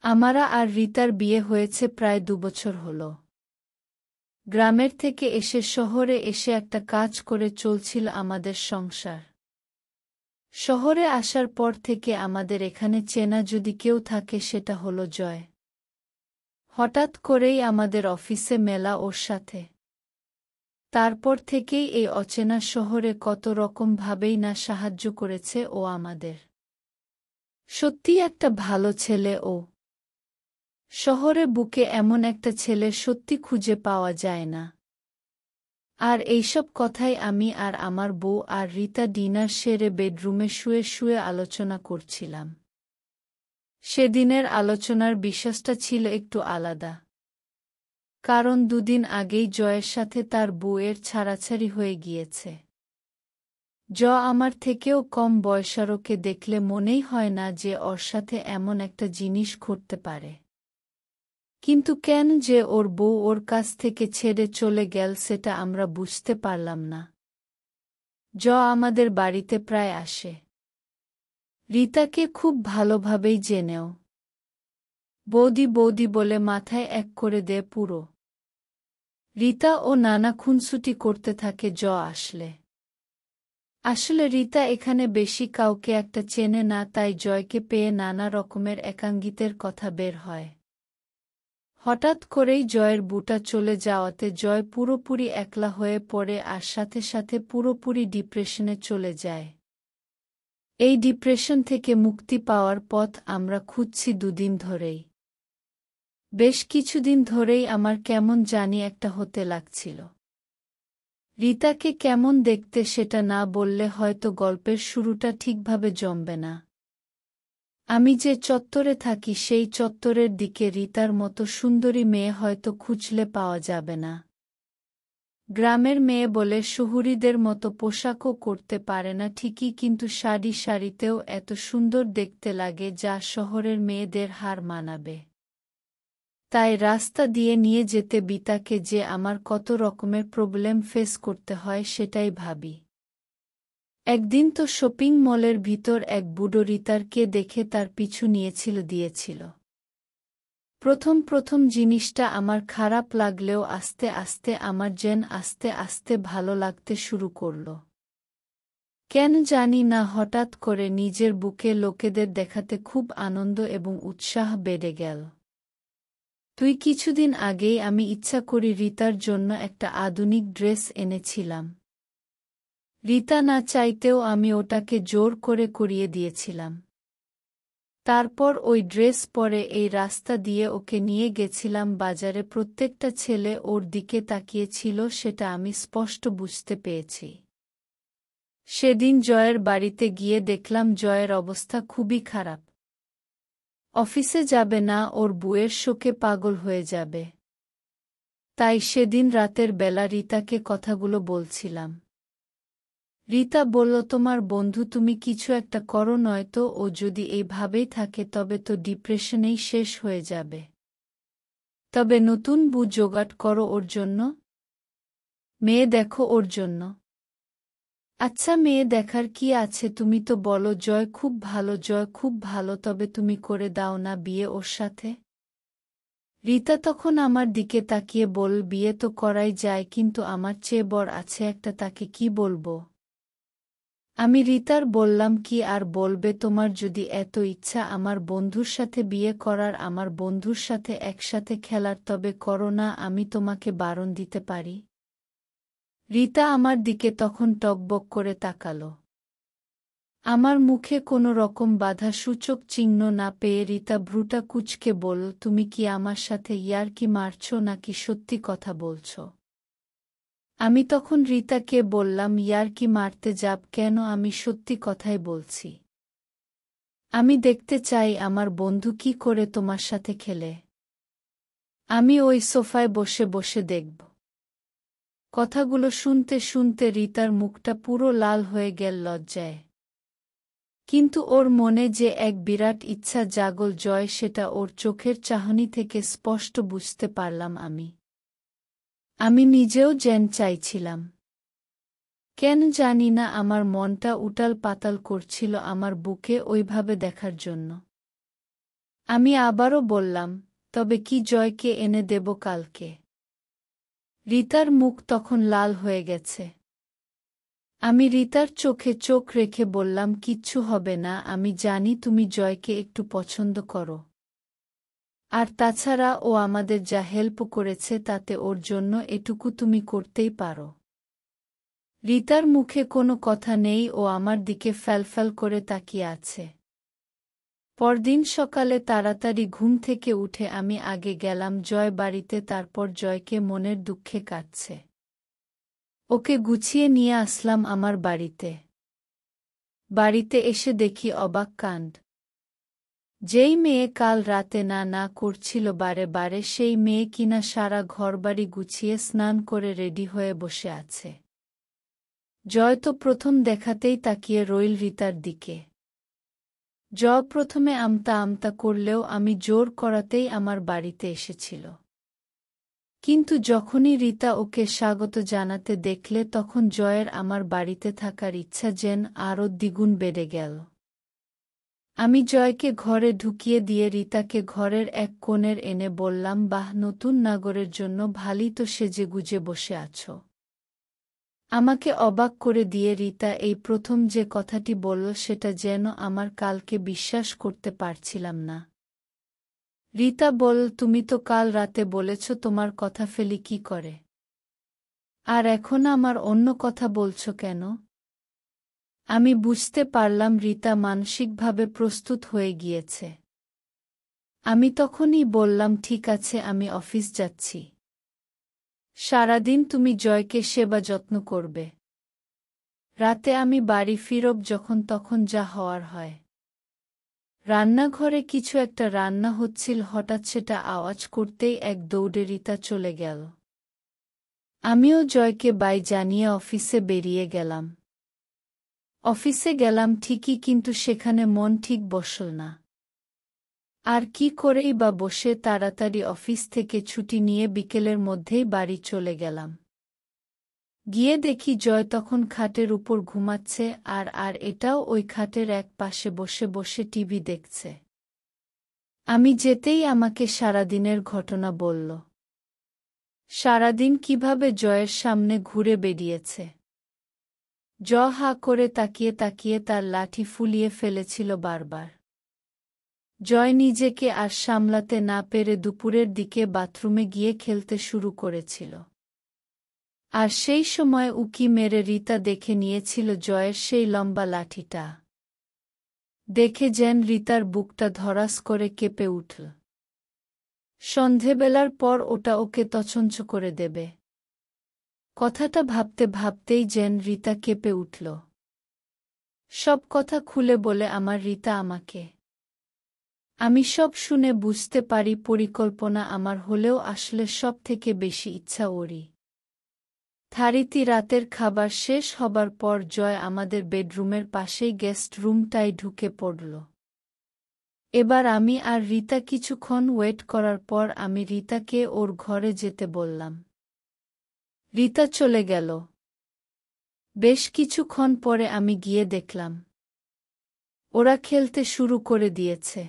আমারা আর রিতার বিয়ে হয়েছে প্রায় ২ বছর হল। গ্রামের থেকে এসে শহরে এসে একটা কাজ করে চলছিল আমাদের সংসার। শহরে আসার পর থেকে আমাদের এখানে চেনা যদি কেউ থাকে সেটা হলো জয়। হঠাৎ করেই আমাদের অফিসে মেলা ওর সাথে। তারপর থেকেই এই অচেনা শহরে কত রকম ভাবেই না সাহায্য করেছে ও আমাদের। সত্যিই একটা ভালো ছেলে ও। শহরে বুকে এমন একটা ছেলে সত্যি খুঁজে পাওয়া যায় না। আর এইসব কথাই আমি আর আমার বউ আর রিতা ডিনার সেরে বেডরুমে শুয়ে শুয়ে আলোচনা করছিলাম। সেদিনের আলোচনার বিষয়টা ছিল একটু আলাদা। কারণ ২ দিন আগেই জয়ের সাথে তার বউয়ের ছাড়াছাড়ি হয়ে গিয়েছে। আমার থেকেও কম বয়সারোকে দেখলে মনেই হয় না যে ওর সাথে এমন একটা জিনিস ঘটতে পারে। কিন্তু কেন যে ওর বউ ওর কাছ থেকে ছেড়ে চলে গেল সেটা আমরা বুঝতে পারলাম না। আমাদের বাড়িতে প্রায় আসে। রিতাকে খুব ভালোভাবেই জেনেও। বৌদি বৌদি বলে মাথায় এক করে দেয় পুরো। রিতা ও নানা খুনসুটি করতে থাকে আসলে। আসলে রিতা এখানে বেশি কাউকে একটা চেনে না, তাই জয়কে পেয়ে নানা রকমের একাঙ্গিতের কথা বের হয়। হঠাৎ করেই জয়ের বুটা চলে যাওয়াতে জয় পুরোপুরি একলা হয়ে পড়ে আর সাথে সাথে পুরোপুরি ডিপ্রেশনে চলে যায়। এই ডিপ্রেশন থেকে মুক্তি পাওয়ার পথ আমরা খুঁজছি ২ দিন ধরেই। বেশ কিছুদিন ধরেই আমার কেমন জানি একটা হতে লাগছিল। রিতাকে কেমন দেখতে সেটা না বললে হয়তো গল্পের শুরুটা ঠিকভাবে জমবে না। আমি যে চত্বরে থাকি সেই চত্বরের দিকে রিতার মতো সুন্দরী মেয়ে হয়তো খুঁজলে পাওয়া যাবে না। গ্রামের মেয়ে বলে শহুরিদের মতো পোশাকও করতে পারে না ঠিকই, কিন্তু শাড়িতেও এত সুন্দর দেখতে লাগে যা শহরের মেয়েদের হার মানাবে। তাই রাস্তা দিয়ে নিয়ে যেতে বিতাকে যে আমার কত রকমের প্রবলেম ফেস করতে হয় সেটাই ভাবি। একদিন তো শপিং মলের ভিতর এক বুড়ো রিতারকে দেখে তার পিছু দিয়েছিল। প্রথম জিনিসটা আমার খারাপ লাগলেও আস্তে আস্তে আমার আস্তে আস্তে ভালো লাগতে শুরু করল। কেন জানি না হঠাৎ করে নিজের বুকে লোকেদের দেখাতে খুব আনন্দ এবং উৎসাহ বেড়ে গেল। কিছুদিন আগেই আমি ইচ্ছা করি রিতার জন্য একটা আধুনিক ড্রেস এনেছিলাম। রিতা না চাইতেও আমি ওটাকে জোর করে করিয়ে দিয়েছিলাম। তারপর ওই ড্রেস পরে এই রাস্তা দিয়ে ওকে নিয়ে গেছিলাম বাজারে। প্রত্যেকটা ছেলে ওর দিকে তাকিয়েছিল, সেটা আমি স্পষ্ট বুঝতে পেরেছি। সেদিন জয়ের বাড়িতে গিয়ে দেখলাম জয়ের অবস্থা খুবই খারাপ। অফিসে যাবে না, ওর বউয়ের শোকে পাগল হয়ে যাবে। তাই সেদিন রাতের বেলা রিতাকে কথাগুলো বলছিলাম। রিতা বলল, তোমার বন্ধু তুমি কিছু একটা করো, নয়তো ও যদি এইভাবেই থাকে তবে তো ডিপ্রেশনেই শেষ হয়ে যাবে। তবে নতুন বউ জোগাড় করো ওর জন্য। মেয়ে দেখো ওর জন্য। আচ্ছা, মেয়ে দেখার কি আছে, তুমি তো বলো জয় খুব ভালো, তবে তুমি করে দাও না বিয়ে ওর সাথে। রিতা তখন আমার দিকে তাকিয়ে বল, বিয়ে তো করাই যায়, কিন্তু আমার চেয়ে বড় আছে একটা, তাকে কি বলবো। আমি রিতার বললাম, কি আর বলবে, তোমার যদি এত ইচ্ছা আমার বন্ধুর সাথে বিয়ে করার, আমার বন্ধুর সাথে একসাথে খেলার, তবে করো না, আমি তোমাকে বারণ দিতে পারি। রিতা আমার দিকে তখন টকবক করে তাকালো। আমার মুখে কোনো রকম বাধাসূচক চিহ্ন না পেয়ে রিতা ভ্রুটা কুঁচকে বলল, তুমি কি আমার সাথে ইয়ার্কি মারছো নাকি সত্যি কথা বলছো। আমি তখন রিতাকে বললাম, ইয়ার্কি মারতে যাব কেন, আমি সত্যি কথাই বলছি। আমি দেখতে চাই আমার বন্ধু কি করে তোমার সাথে খেলে। আমি ওই সোফায় বসে বসে দেখব। কথাগুলো শুনতে শুনতে রিতার মুখটা পুরো লাল হয়ে গেল লজ্জায়। কিন্তু ওর মনে যে এক বিরাট ইচ্ছা জাগল জয়, সেটা ওর চোখের চাহনি থেকে স্পষ্ট বুঝতে পারলাম আমি নিজেও চাইছিলাম। কেন জানি না আমার মনটা উটাল পাতাল করছিল আমার বুকে ওইভাবে দেখার জন্য। আমি আবারও বললাম, তবে কি জয়কে এনে দেব কালকে? রিতার মুখ তখন লাল হয়ে গেছে। আমি রিতার চোখে চোখ রেখে বললাম, কিচ্ছু হবে না, আমি জানি তুমি জয়কে একটু পছন্দ করো। আর তাছাড়া ও আমাদের যা হেল্প করেছে তাতে ওর জন্য এটুকু তুমি করতেই পারো। রিতার মুখে কোনো কথা নেই, ও আমার দিকে ফ্যালফ্যাল করে তাকিয়ে আছে। পরদিন সকালে তাড়াতাড়ি ঘুম থেকে উঠে আমি আগে গেলাম জয় বাড়িতে, তারপর জয়কে মনের দুঃখে কাটছে ওকে গুছিয়ে নিয়ে আসলাম আমার বাড়িতে। বাড়িতে এসে দেখি অবাক কাণ্ড। যেই মেয়ে কাল রাতে না না করছিল বারে বারে, সেই মেয়ে কিনা সারা ঘরবাড়ি গুছিয়ে স্নান করে রেডি হয়ে বসে আছে। জয় তো প্রথম দেখাতেই তাকিয়ে রইল রিতার দিকে। জয় প্রথমে আমতা আমতা করলেও আমি জোর করাতেই আমার বাড়িতে এসেছিল। কিন্তু যখনই রিতা ওকে স্বাগত জানাতে দেখলে তখন জয়ের আমার বাড়িতে থাকার ইচ্ছা যেন আরও দ্বিগুণ বেড়ে গেল। আমি জয়কে ঘরে ঢুকিয়ে দিয়ে রিতাকে ঘরের এক কোণের এনে বললাম, বাহ, নতুন নাগরের জন্য ভালোই তো সেজেগুজে বসে আছো। আমাকে অবাক করে দিয়ে রিতা এই প্রথম যে কথাটি বলল সেটা যেন আমার কালকে বিশ্বাস করতে পারছিলাম না। রিতা বলল, তুমি তো কাল রাতে বলেছ তোমার কথা ফেলি কি করে, আর এখন আমার অন্য কথা বলছ কেন? আমি বুঝতে পারলাম রিতা মানসিকভাবে প্রস্তুত হয়ে গিয়েছে। আমি তখনই বললাম, ঠিক আছে, আমি অফিস যাচ্ছি। সারাদিন তুমি জয়কে সেবা যত্ন করবে। রাতে আমি বাড়ি ফিরব যখন তখন যা হওয়ার হয়। রান্নাঘরে কিছু একটা রান্না হচ্ছিল, হঠাৎ সেটা আওয়াজ করতেই এক দৌড়ে রিতা চলে গেল। আমিও জয়কে বাই জানিয়ে অফিসে বেরিয়ে গেলাম। অফিসে গেলাম ঠিকই, কিন্তু সেখানে মন ঠিক বসল না। আর কি করেই বা বসে, তাড়াতাড়ি অফিস থেকে ছুটি নিয়ে বিকেলের মধ্যেই বাড়ি চলে গেলাম। গিয়ে দেখি জয় তখন খাটের উপর ঘুমাচ্ছে, আর এটাও ওই খাটের এক পাশে বসে বসে টিভি দেখছে। আমি যেতেই আমাকে সারাদিনের ঘটনা বলল। সারাদিন কিভাবে জয়ের সামনে ঘুরে বেরিয়েছে। জয় হা করে তাকিয়ে তাকিয়ে তার লাঠি ফুলিয়ে ফেলেছিল বারবার। জয় নিজেকে আর সামলাতে না পেরে দুপুরের দিকে বাথরুমে গিয়ে খেলতে শুরু করেছিল। আর সেই সময় উকি মেরে রিতা দেখে নিয়েছিল জয়ের সেই লম্বা লাঠিটা। দেখে যেন রিতার বুকটা ধড়াস করে কেঁপে উঠল। সন্ধেবেলার পর ওটা ওকে তছনছ করে দেবে। কথাটা ভাবতে ভাবতেই যেন রিতা কেঁপে উঠল। সব কথা খুলে বলে আমার রিতা আমাকে। আমি সব শুনে বুঝতে পারি পরিকল্পনা আমার হলেও আসলে সব থেকে বেশি ইচ্ছা ওরই। থারিতি রাতের খাবার শেষ হবার পর জয় আমাদের বেডরুমের পাশেই গেস্ট রুমটায় ঢুকে পড়ল। এবার আমি আর রিতা কিছুক্ষণ ওয়েট করার পর আমি রিতাকে ওর ঘরে যেতে বললাম। রিতা চলে গেল। বেশ কিছুক্ষণ পরে আমি গিয়ে দেখলাম ওরা খেলতে শুরু করে দিয়েছে।